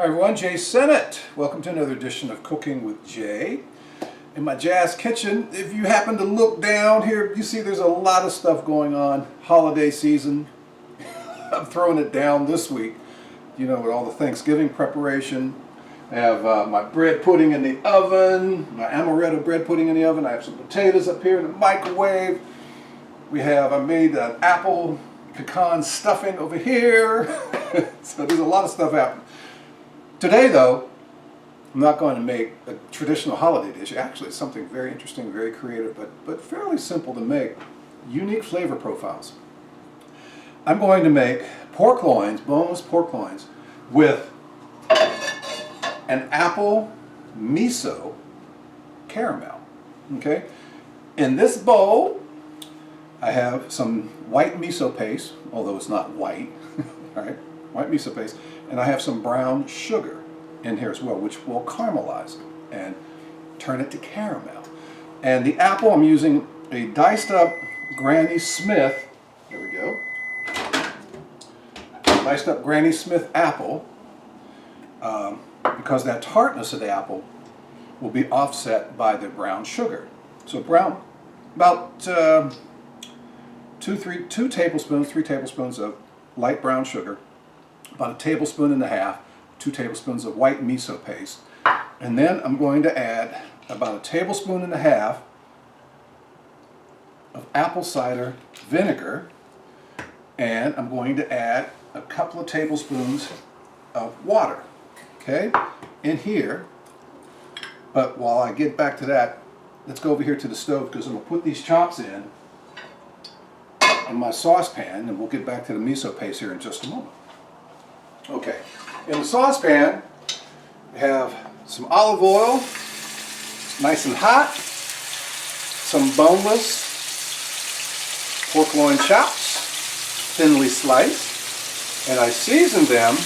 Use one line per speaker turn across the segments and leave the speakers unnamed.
Hi everyone, Jay Sennett. Welcome to another edition of Cooking with Jay. In my jazz kitchen, if you happen to look down here, you see there's a lot of stuff going on. Holiday season. I'm throwing it down this week, you know, with all the Thanksgiving preparation. I have my bread pudding in the oven, my amaretto bread pudding in the oven. I have some potatoes up here in the microwave. I made an apple pecan stuffing over here. So there's a lot of stuff happening. Today, though, I'm not going to make a traditional holiday dish. Actually, it's something very interesting, very creative, but fairly simple to make. Unique flavor profiles. I'm going to make pork loins, boneless pork loins, with an Apple Miso Caramel. Okay? In this bowl, I have some white miso paste, although it's not white. All right? White miso paste. And I have some brown sugar in here as well, which will caramelize it and turn it to caramel. And the apple, I'm using a diced up Granny Smith, there we go, diced up Granny Smith apple, because that tartness of the apple will be offset by the brown sugar. So brown, about 3 tablespoons of light brown sugar, about 1.5 tablespoons, 2 tablespoons of white miso paste. And then I'm going to add about 1.5 tablespoons of apple cider vinegar. And I'm going to add a couple of tablespoons of water, okay, in here. But while I get back to that, let's go over here to the stove, because I'm going to put these chops in my saucepan, and we'll get back to the miso paste here in just a moment. Okay, in the saucepan, we have some olive oil, nice and hot, some boneless pork loin chops, thinly sliced, and I season them.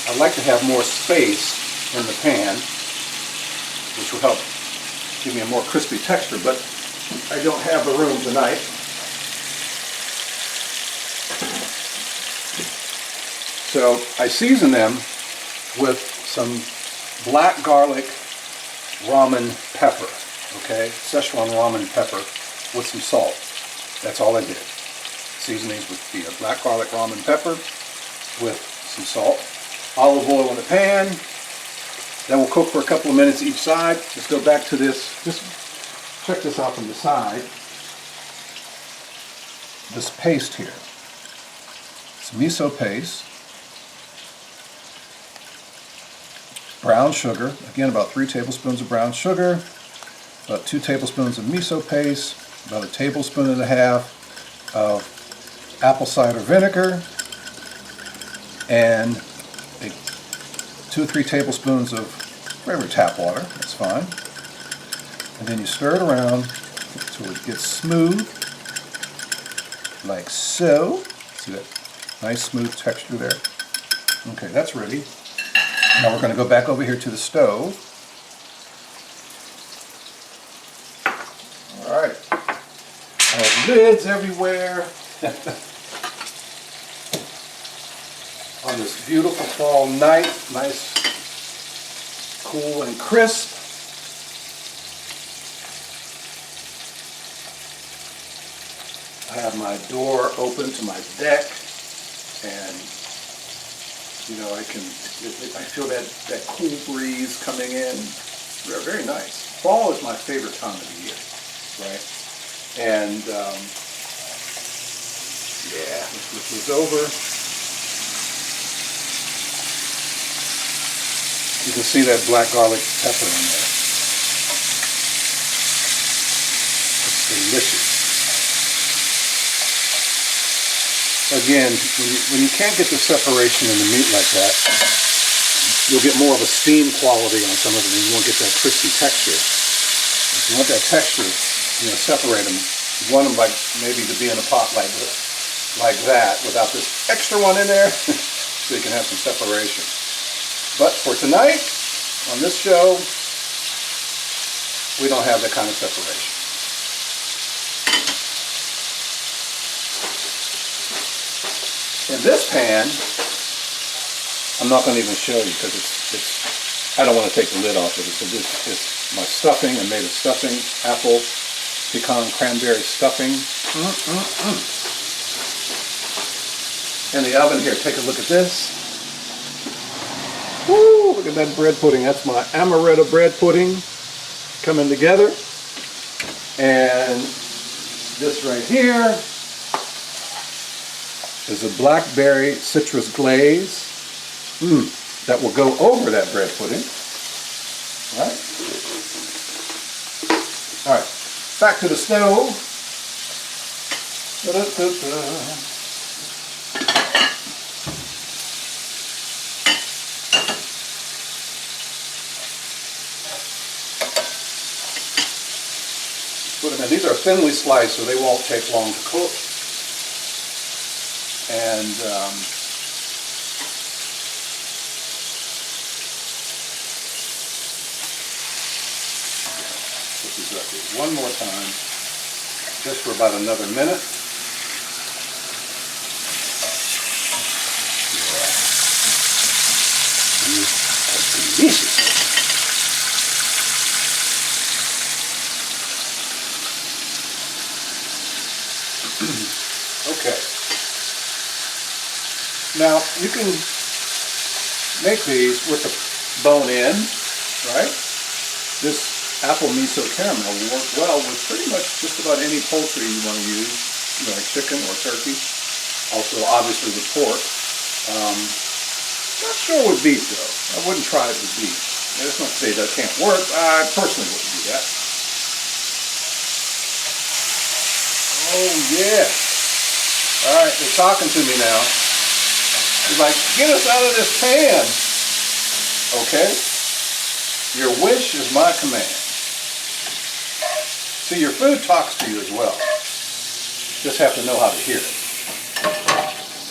I like to have more space in the pan, which will help give me a more crispy texture, but I don't have the room tonight. So I season them with some black garlic ramen pepper, okay? Szechuan ramen pepper with some salt. That's all I did. Seasonings with the black garlic ramen pepper with some salt. Olive oil in the pan. That will cook for a couple of minutes each side. Let's go back to this. Just check this out from the side. This paste here. It's miso paste. Brown sugar, again about 3 tablespoons of brown sugar, about 2 tablespoons of miso paste, about 1.5 tablespoons of apple cider vinegar, and 2 or 3 tablespoons of regular tap water, that's fine. And then you stir it around until it gets smooth, like so. See that nice smooth texture there? Okay, that's ready. Now we're going to go back over here to the stove. All right. I have lids everywhere. On this beautiful fall night, nice, cool and crisp. I have my door open to my deck, and you know, I feel that cool breeze coming in. They're very nice. Fall is my favorite time of the year, right? And yeah, this is over. You can see that black garlic pepper in there. It's delicious. Again, when you can't get the separation in the meat like that, you'll get more of a steam quality on some of it, and you won't get that crispy texture. If you want that texture, you know, separate them. You want them like maybe to be in a pot like that, without this extra one in there, so you can have some separation. But for tonight, on this show, we don't have that kind of separation. In this pan, I'm not going to even show you because I don't want to take the lid off of it. So this is my stuffing. I made a stuffing, apple, pecan, cranberry stuffing. In the oven here, take a look at this. Woo, look at that bread pudding. That's my amaretto bread pudding coming together. And this right here is a blackberry citrus glaze that will go over that bread pudding. All right, back to the stove. Put them in. These are thinly sliced, so they won't take long to cook. And put these up here one more time, just for about another minute. Delicious. Okay. Now you can make these with the bone in, right? This Apple Miso Caramel will work well with pretty much just about any poultry you want to use, like chicken or turkey. Also, obviously with pork. Not sure with beef though. I wouldn't try it with beef. That's not to say that can't work. I personally wouldn't do that. Oh yeah. All right, they're talking to me now. He's like, get us out of this pan. Okay? Your wish is my command. See, your food talks to you as well. Just have to know how to hear it.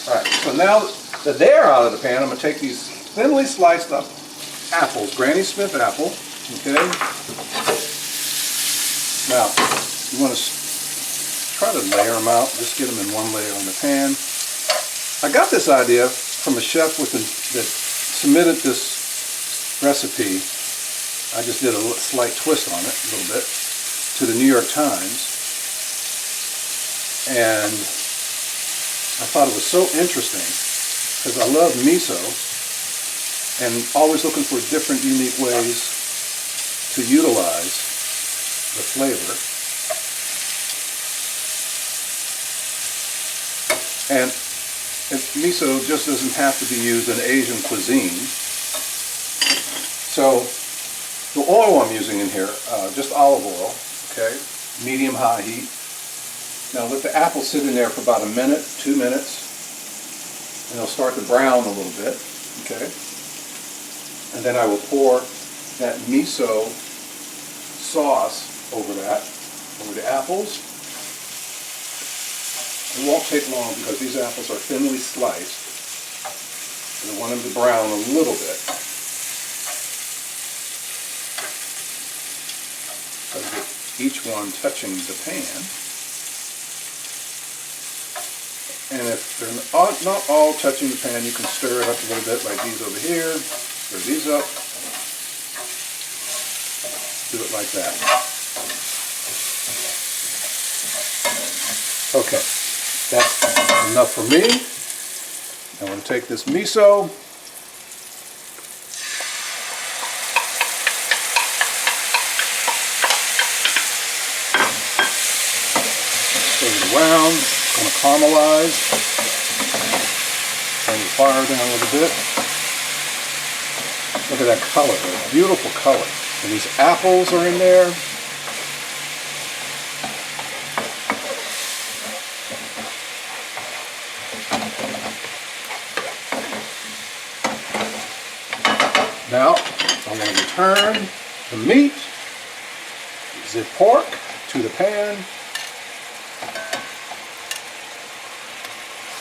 All right, so now that they're out of the pan, I'm going to take these thinly sliced up apples, Granny Smith apple. Okay? Now, you want to try to layer them out. Just get them in one layer on the pan. I got this idea from a chef that submitted this recipe. I just did a slight twist on it, a little bit, to the New York Times. And I thought it was so interesting because I love miso and always looking for different, unique ways to utilize the flavor. And miso just doesn't have to be used in Asian cuisine. So the oil I'm using in here, just olive oil, okay, medium-high heat. Now let the apple sit in there for about a minute, 2 minutes, and it'll start to brown a little bit, okay? And then I will pour that miso sauce over the apples. It won't take long because these apples are thinly sliced. And I want them to brown a little bit. So get each one touching the pan. And if they're not all touching the pan, you can stir it up a little bit like these over here. Stir these up. Do it like that. Okay. That's enough for me. I'm going to take this miso, stir it around, it's going to caramelize. Turn the fire down a little bit. Look at that color, that beautiful color. And these apples are in there. Now, I'm going to return the meat, the pork, to the pan.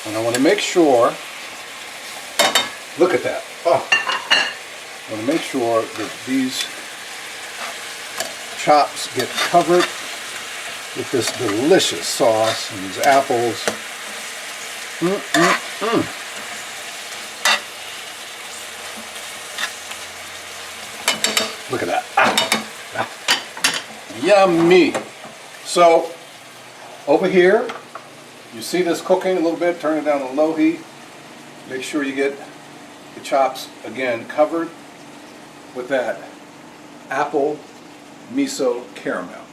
And I want to make sure, look at that. Oh, I want to make sure that these chops get covered with this delicious sauce and these apples. Yummy. So over here, you see this cooking a little bit, turn it down to low heat. Make sure you get the chops, again, covered with that Apple Miso Caramel.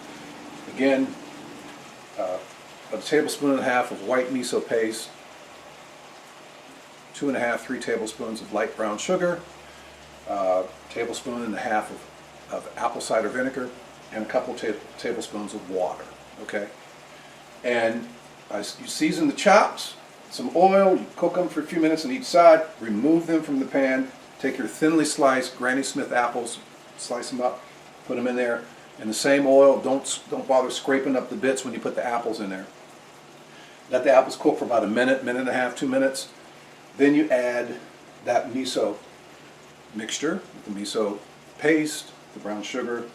Again, a tablespoon and a half of white miso paste, 2.5, 3 tablespoons of light brown sugar, tablespoon and a half of apple cider vinegar, and a couple tablespoons of water. Okay, and you season the chops, some oil, you cook them for a few minutes on each side, remove them from the pan, take your thinly sliced Granny Smith apples, slice them up, put them in there in the same oil. Don't bother scraping up the bits when you put the apples in there. Let the apples cook for about a minute, minute and a half, 2 minutes. Then you add that miso mixture, the miso paste, the brown sugar,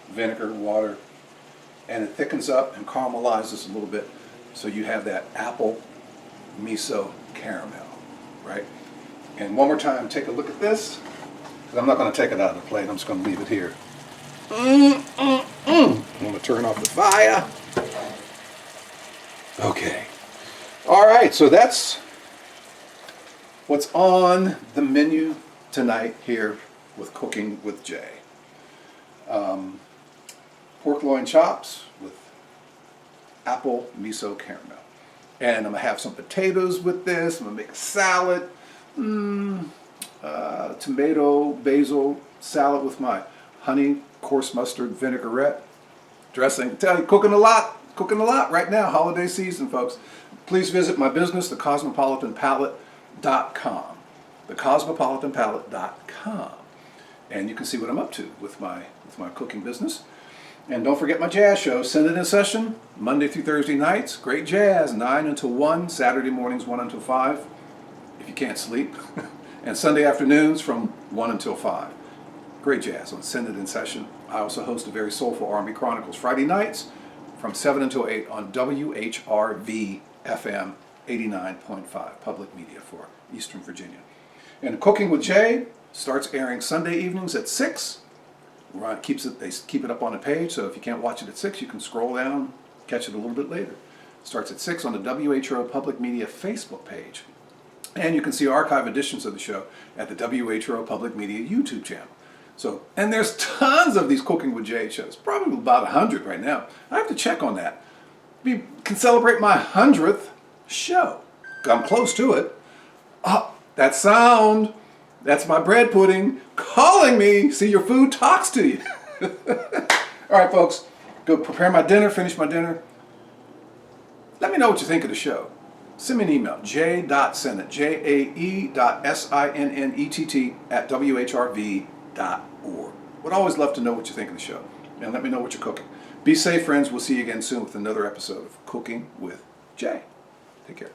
vinegar, water, and it thickens up and caramelizes a little bit. So you have that Apple Miso Caramel, right? And one more time, take a look at this, because I'm not going to take it out of the plate. I'm just going to leave it here. I'm going to turn off the fire. Okay. All right, so that's what's on the menu tonight here with Cooking with Jay. Pork loin chops with Apple Miso Caramel. And I'm going to have some potatoes with this. I'm going to make a salad. Tomato, basil salad with my honey coarse mustard vinaigrette dressing. I tell you, cooking a lot right now, holiday season, folks. Please visit my business, thecosmopolitanpalate.com. thecosmopolitanpalate.com. And you can see what I'm up to with my cooking business. And don't forget my jazz show, Send It in Session, Monday through Thursday nights. Great jazz, 9 until 1, Saturday mornings 1 until 5, if you can't sleep. And Sunday afternoons from 1 until 5. Great jazz on Send It in Session. I also host a very soulful R&B Chronicles Friday nights from 7 until 8 on WHRV FM 89.5, public media for Eastern Virginia. And Cooking with Jay starts airing Sunday evenings at 6. They keep it up on the page, so if you can't watch it at 6, you can scroll down, catch it a little bit later. It starts at 6 on the WHRO Public Media Facebook page. And you can see archive editions of the show at the WHRO Public Media YouTube channel. So, and there's tons of these Cooking with Jay shows, probably about 100 right now. I have to check on that. We can celebrate my 100th show. I'm close to it. Oh, that sound. That's my bread pudding calling me. See, your food talks to you. All right, folks, go prepare my dinner, finish my dinner. Let me know what you think of the show. Send me an email, j.sennett, jae.sinnett@whrv.org. Would always love to know what you think of the show. And let me know what you're cooking. Be safe, friends. We'll see you again soon with another episode of Cooking with Jay. Take care.